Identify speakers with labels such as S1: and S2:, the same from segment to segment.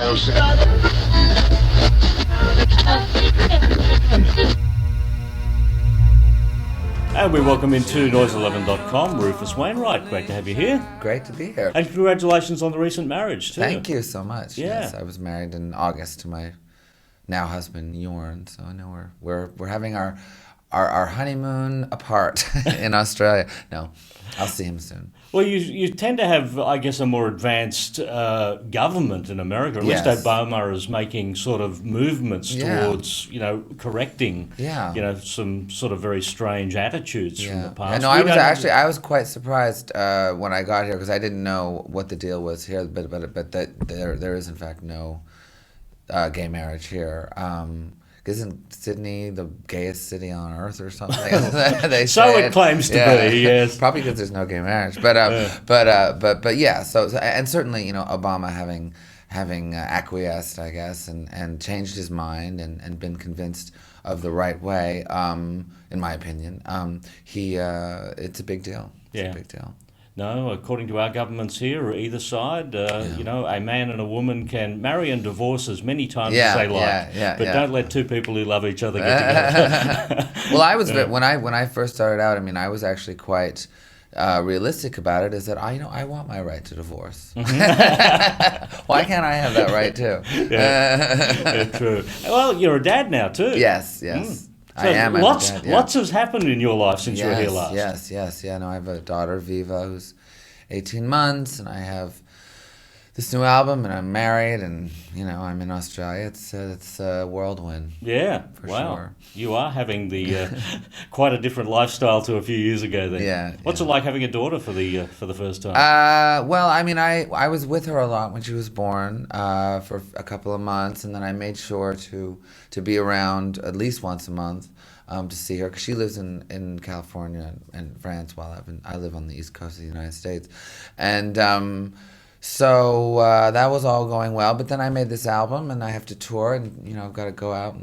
S1: And we welcome into Noise11.com, Rufus Wainwright. Great to have you here.
S2: Great to be here.
S1: And congratulations on the recent marriage, too.
S2: Thank you so much.
S1: Yeah.
S2: Yes, I was married in August to my now husband, Jorn. So I know we're having our honeymoon apart in Australia. No, I'll see him soon.
S1: Well, you tend to have, I guess, a more advanced government in America. At least
S2: Yes.
S1: Obama is making sort of movements towards, correcting, some sort of very strange attitudes from the past.
S2: No, I was quite surprised when I got here because I didn't know what the deal was here, but that there is in fact no gay marriage here. Isn't Sydney the gayest city on earth or something? They
S1: so
S2: say
S1: it claims to be, yes.
S2: Probably because there's no gay marriage, but yeah. So and certainly Obama having acquiesced, I guess, and changed his mind and been convinced of the right way. In my opinion, it's a big deal. It's a big deal.
S1: No, according to our governments here, either side, a man and a woman can marry and divorce as many times as they like. But don't let two people who love each other get together.
S2: Well, I was when I first started out. I mean, I was actually quite realistic about it. Is that I want my right to divorce. Why can't I have that right too?
S1: Yeah, true. Well, you're a dad now too.
S2: Yes.
S1: So
S2: I am.
S1: Lots has happened in your life since you were here last.
S2: Yes. Yeah, no, I have a daughter, Viva, who's 18 months, and I have this new album, and I'm married, and I'm in Australia. It's a whirlwind.
S1: Yeah,
S2: for
S1: wow.
S2: sure.
S1: You are having the quite a different lifestyle to a few years ago. Then,
S2: yeah.
S1: What's it like having a daughter for the first time?
S2: Well, I mean, I was with her a lot when she was born for a couple of months, and then I made sure to be around at least once a month to see her, because she lives in California and France while I live on the East Coast of the United States, and. So that was all going well, but then I made this album, and I have to tour, and I've got to go out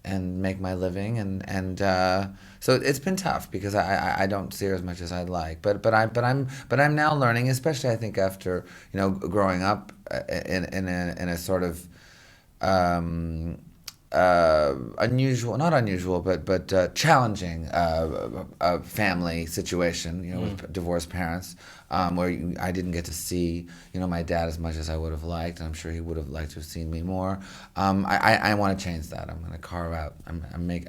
S2: and make my living, and so it's been tough because I don't see her as much as I'd like, but I'm now learning, especially I think after growing up in a sort of not unusual, but challenging family situation, with divorced parents, where I didn't get to see, my dad as much as I would have liked, and I'm sure he would have liked to have seen me more. I want to change that. I'm going to carve out. I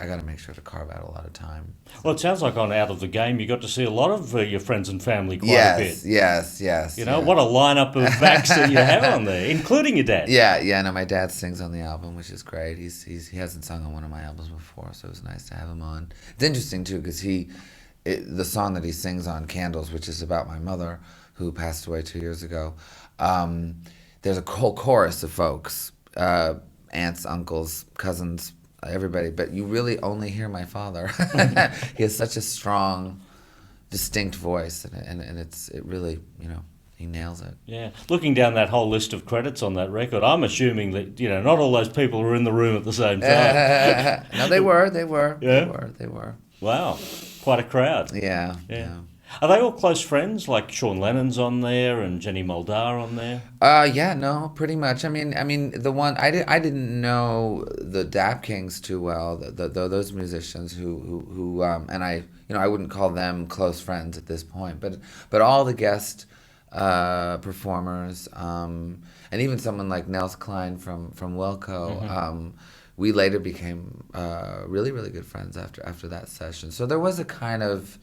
S2: got to make sure to carve out a lot of time.
S1: Well, it sounds like on Out of the Game, you got to see a lot of your friends and family quite a bit.
S2: Yes.
S1: What a lineup of acts that you have on there, including your dad.
S2: Yeah. No, my dad sings on the album, which is great. He hasn't sung on one of my albums before, so it was nice to have him on. It's interesting too because the song that he sings on, Candles, which is about my mother who passed away 2 years ago. There's a whole chorus of folks, aunts, uncles, cousins, everybody, but you really only hear my father. He has such a strong, distinct voice, and it really, he nails it.
S1: Yeah. Looking down that whole list of credits on that record, I'm assuming that, not all those people were in the room at the same time.
S2: No, they were.
S1: Yeah?
S2: They were.
S1: Wow. Quite a crowd.
S2: Yeah.
S1: Are they all close friends? Like Sean Lennon's on there and Jenny Muldaur on there?
S2: Yeah, no, pretty much. I mean, the one I didn't know the Dap Kings too well. Those musicians who and I wouldn't call them close friends at this point. But all the guest performers, and even someone like Nels Klein from Wilco. Mm-hmm. We later became really, really good friends after that session. So there was a kind of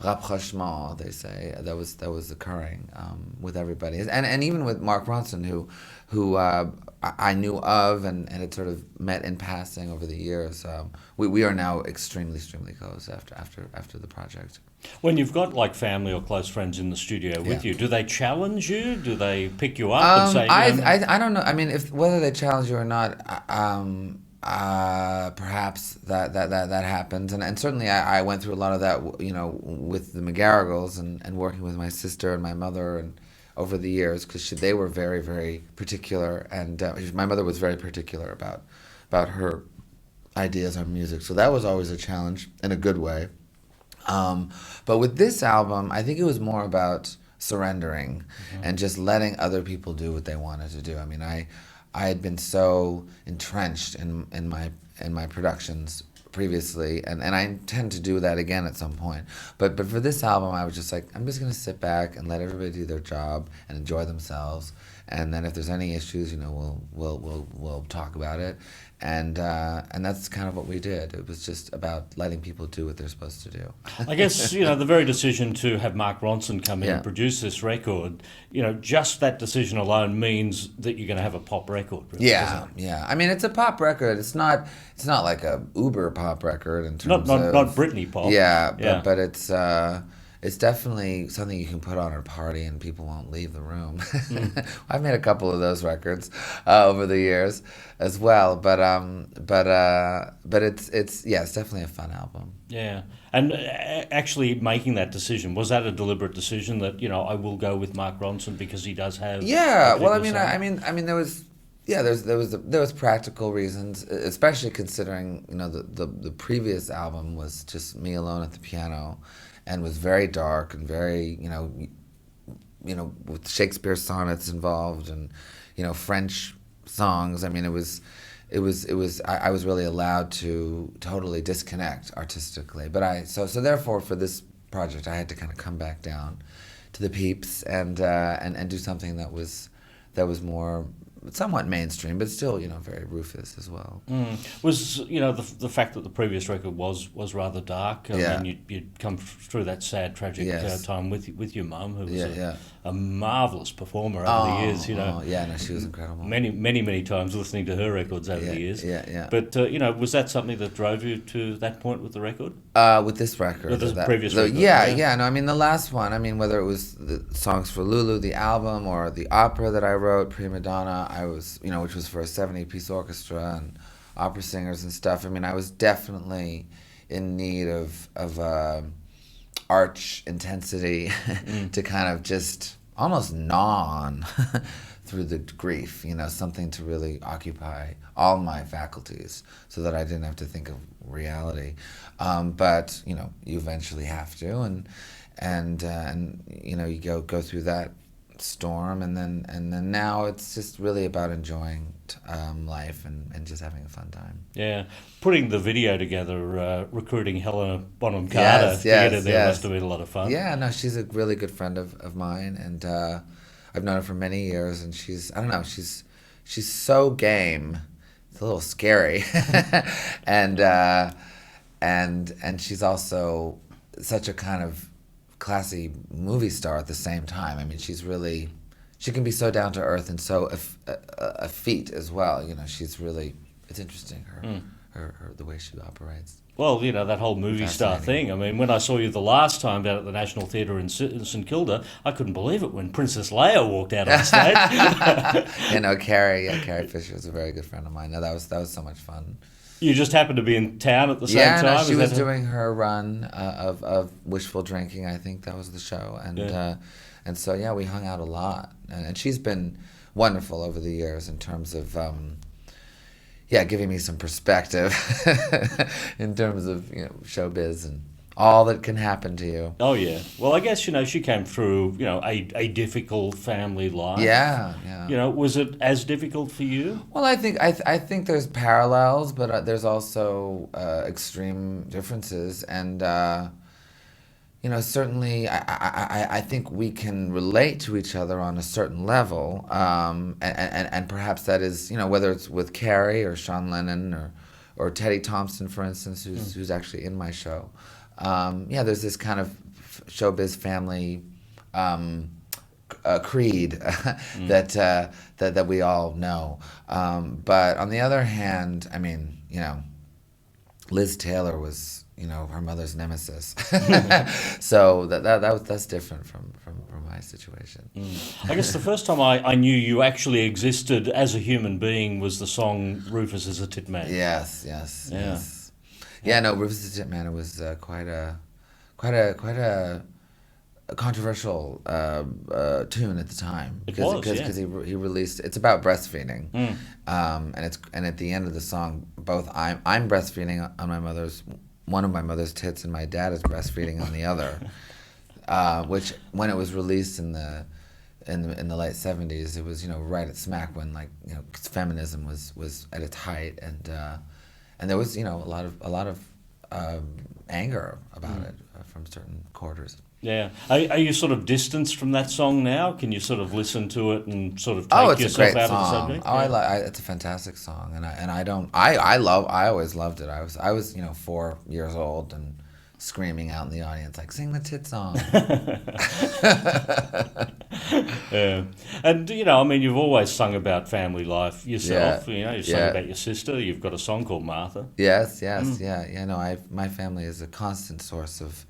S2: rapprochement, they say, that was occurring with everybody, and even with Mark Ronson, who I knew of and had sort of met in passing over the years. We are now extremely close after the project.
S1: When you've got like family or close friends in the studio with you, do they challenge you? Do they pick you up and say?
S2: I don't know. I mean, whether they challenge you or not, perhaps that happens, and certainly I went through a lot of that, with the McGarrigles and working with my sister and my mother and over the years, because they were very, very particular, and my mother was very particular about her ideas on music, so that was always a challenge in a good way. But with this album, I think it was more about surrendering and just letting other people do what they wanted to do. I mean, I had been so entrenched in my productions previously, and I intend to do that again at some point. But for this album, I was just like, I'm just gonna sit back and let everybody do their job and enjoy themselves. And then if there's any issues, we'll talk about it. And that's kind of what we did. It was just about letting people do what they're supposed to do.
S1: I guess, the very decision to have Mark Ronson come in and produce this record, just that decision alone means that you're going to have a pop record. Really,
S2: yeah. I mean, it's a pop record. It's not like a uber pop record in terms of...
S1: Not Britney pop.
S2: Yeah, but it's definitely something you can put on at a party and people won't leave the room. I've made a couple of those records over the years as well, but it's definitely a fun album.
S1: Yeah, and actually making that decision, was that a deliberate decision that I will go with Mark Ronson because he does have?
S2: Yeah, well, I mean there was. Yeah, there was practical reasons, especially considering the previous album was just me alone at the piano, and was very dark and very with Shakespeare sonnets involved and French songs. I mean, I was really allowed to totally disconnect artistically. But so therefore for this project I had to kind of come back down to the peeps and do something that was more somewhat mainstream, but still, very Rufus as well.
S1: Was the fact that the previous record was rather dark? I mean, you'd come through that sad, tragic time with your mum, who was a marvelous performer over the years.
S2: She was incredible.
S1: Many times listening to her records over the years. But was that something that drove you to that point with the record?
S2: With this record,
S1: with the previous record.
S2: No, I mean the last one. I mean, whether it was the Songs for Lulu, the album, or the opera that I wrote, Prima Donna. I was, which was for a 70-piece orchestra and opera singers and stuff. I mean, I was definitely in need of arch intensity to kind of just almost gnaw on through the grief, something to really occupy all my faculties so that I didn't have to think of reality. But, you eventually have to, and you go through that storm, and then now it's just really about enjoying life and just having a fun time.
S1: Yeah, putting the video together, recruiting Helena Bonham Carter to get in there must have been a lot of fun.
S2: Yeah, no, she's a really good friend of mine, and I've known her for many years, and she's so game. It's a little scary, and she's also such a kind of classy movie star at the same time. I mean, she can be so down to earth and so effete as well. She's really, it's interesting her the way she operates.
S1: Well, that whole movie star thing. I mean, when I saw you the last time down at the National Theatre in St Kilda, I couldn't believe it when Princess Leia walked out on stage.
S2: Carrie Fisher was a very good friend of mine. No, that was so much fun.
S1: You just happened to be in town at the same time?
S2: Yeah, she was doing her run of Wishful Drinking, I think that was the show. And so, we hung out a lot. And she's been wonderful over the years in terms of, giving me some perspective in terms of, showbiz and all that can happen to you.
S1: Oh, yeah. Well, I guess, she came through, a difficult family life.
S2: Yeah.
S1: Was it as difficult for you?
S2: Well, I think there's parallels, but there's also extreme differences. And, certainly I think we can relate to each other on a certain level. And perhaps that is, whether it's with Carrie or Sean Lennon or Teddy Thompson, for instance, who's actually in my show. There's this kind of showbiz family creed that we all know. But on the other hand, I mean, Liz Taylor was, her mother's nemesis. So that's different from my situation.
S1: I guess the first time I knew you actually existed as a human being was the song "Rufus is a Tit Man."
S2: Yes. Yeah, no, Rufus is a Tit Man. It was quite a controversial tune at the time because he released. It's about breastfeeding, and at the end of the song, both I'm breastfeeding on one of my mother's tits, and my dad is breastfeeding on the other. which when it was released in the late 70s, it was, right at smack when, like, 'cause feminism was at its height, and there was, a lot of anger about it from certain quarters.
S1: Yeah. Are you sort of distanced from that song now? Can you sort of listen to it and sort of take yourself out of the subject?
S2: It's a fantastic song, and I always loved it. I was 4 years old and screaming out in the audience, like, sing the tit song.
S1: Yeah. And, you've always sung about family life yourself. You've sung about your sister. You've got a song called Martha.
S2: Yes, yeah. No, my family is a constant source of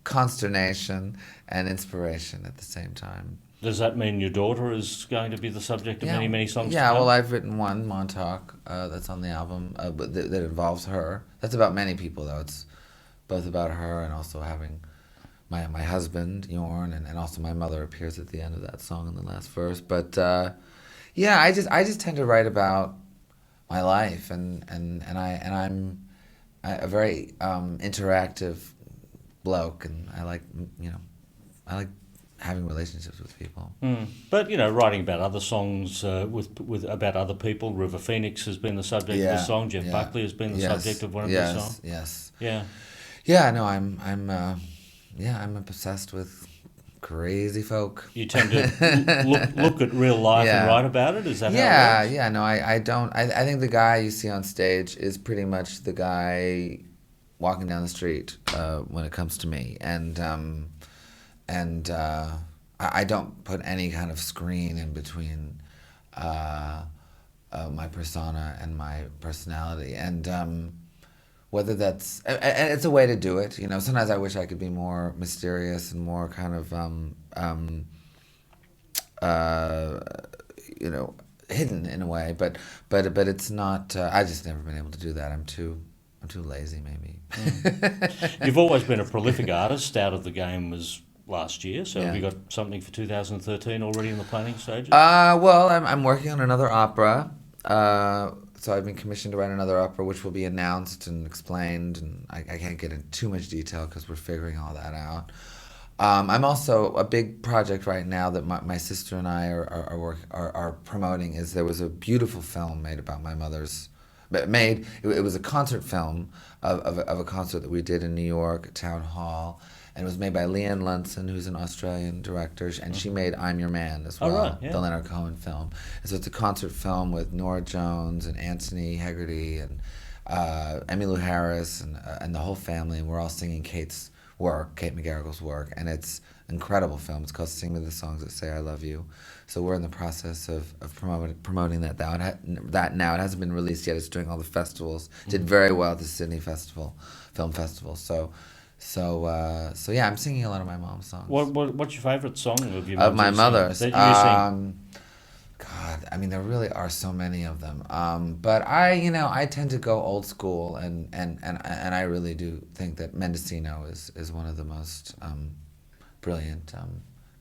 S2: consternation and inspiration at the same time.
S1: Does that mean your daughter is going to be the subject of many, many songs?
S2: Yeah, well, I've written one, Montauk, that's on the album, but that involves her. That's about many people, though. It's both about her and also having my husband, Jorn, and also my mother appears at the end of that song in the last verse. But I just tend to write about my life, and I'm a very interactive bloke, and I like having relationships with people.
S1: But writing about other songs with about other people. River Phoenix has been the subject of the song. Jeff Buckley has been the subject of one of the songs.
S2: Yes.
S1: Yeah.
S2: No, I'm obsessed with crazy folk.
S1: You tend to look at real life and write about it. Is that how it works?
S2: Yeah. No, I don't. I think the guy you see on stage is pretty much the guy walking down the street when it comes to me, and I don't put any kind of screen in between my persona and my personality, and whether that's and it's a way to do it. Sometimes I wish I could be more mysterious and more kind of hidden in a way, but it's not. I've just never been able to do that. I'm too lazy, maybe.
S1: You've always been a prolific artist. Out of the Game was last year, so have you got something for 2013 already in the planning stages?
S2: Well, I'm working on another opera. So I've been commissioned to write another opera, which will be announced and explained, and I can't get into too much detail because we're figuring all that out. I'm also a big project right now that my sister and I are promoting. There was a beautiful film made about my mother's. It was a concert film of a concert that we did in New York at Town Hall, and it was made by Leanne Lunson, who's an Australian director, and she made I'm Your Man as well, the Leonard Cohen film. And so it's a concert film with Nora Jones and Anthony Hegarty and Emmylou Harris and the whole family, and we're all singing Kate McGarrigle's work, and it's an incredible film. It's called Sing Me the Songs That Say I Love You. So we're in the process of promoting that now. It hasn't been released yet. It's doing all the festivals. Did very well at the Sydney Film Festival. So yeah, I'm singing a lot of my mom's songs.
S1: What's your favourite song of your
S2: my mother's?
S1: That you sing?
S2: God, there really are so many of them. But I tend to go old school, and I really do think that Mendocino is one of the most brilliant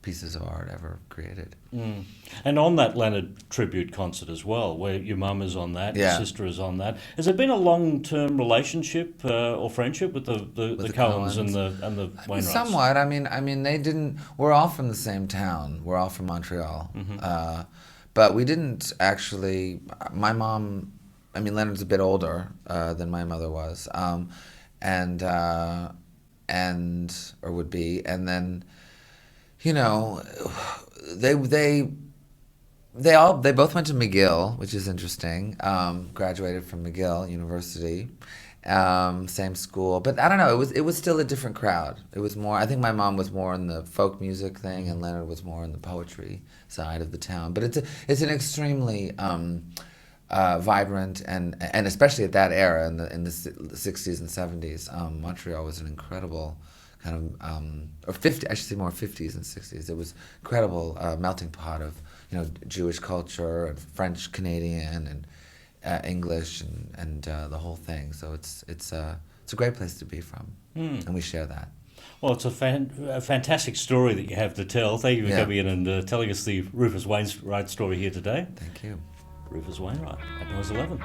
S2: pieces of art ever created.
S1: And on that Leonard tribute concert as well, where your mum is on that, your sister is on that, has there been a long-term relationship or friendship with the Cohens and the Wainwrights?
S2: Somewhat. They didn't. We're all from the same town. We're all from Montreal, but we didn't actually. My mom. Leonard's a bit older than my mother was, or would be, and then. They both went to McGill, which is interesting. Graduated from McGill University, same school. But I don't know. It was still a different crowd. It was more. I think my mom was more in the folk music thing, and Leonard was more in the poetry side of the town. But it's an extremely vibrant and especially at that era in the 60s and 70s, Montreal was an incredible. Kind of, or 50, I should say more 50s and 60s. It was incredible melting pot of, Jewish culture and French Canadian and English and the whole thing. So it's a great place to be from, and we share that.
S1: Well, it's a fantastic story that you have to tell. Thank you for coming in and telling us the Rufus Wainwright story here today.
S2: Thank you.
S1: Rufus Wainwright at Noise 11.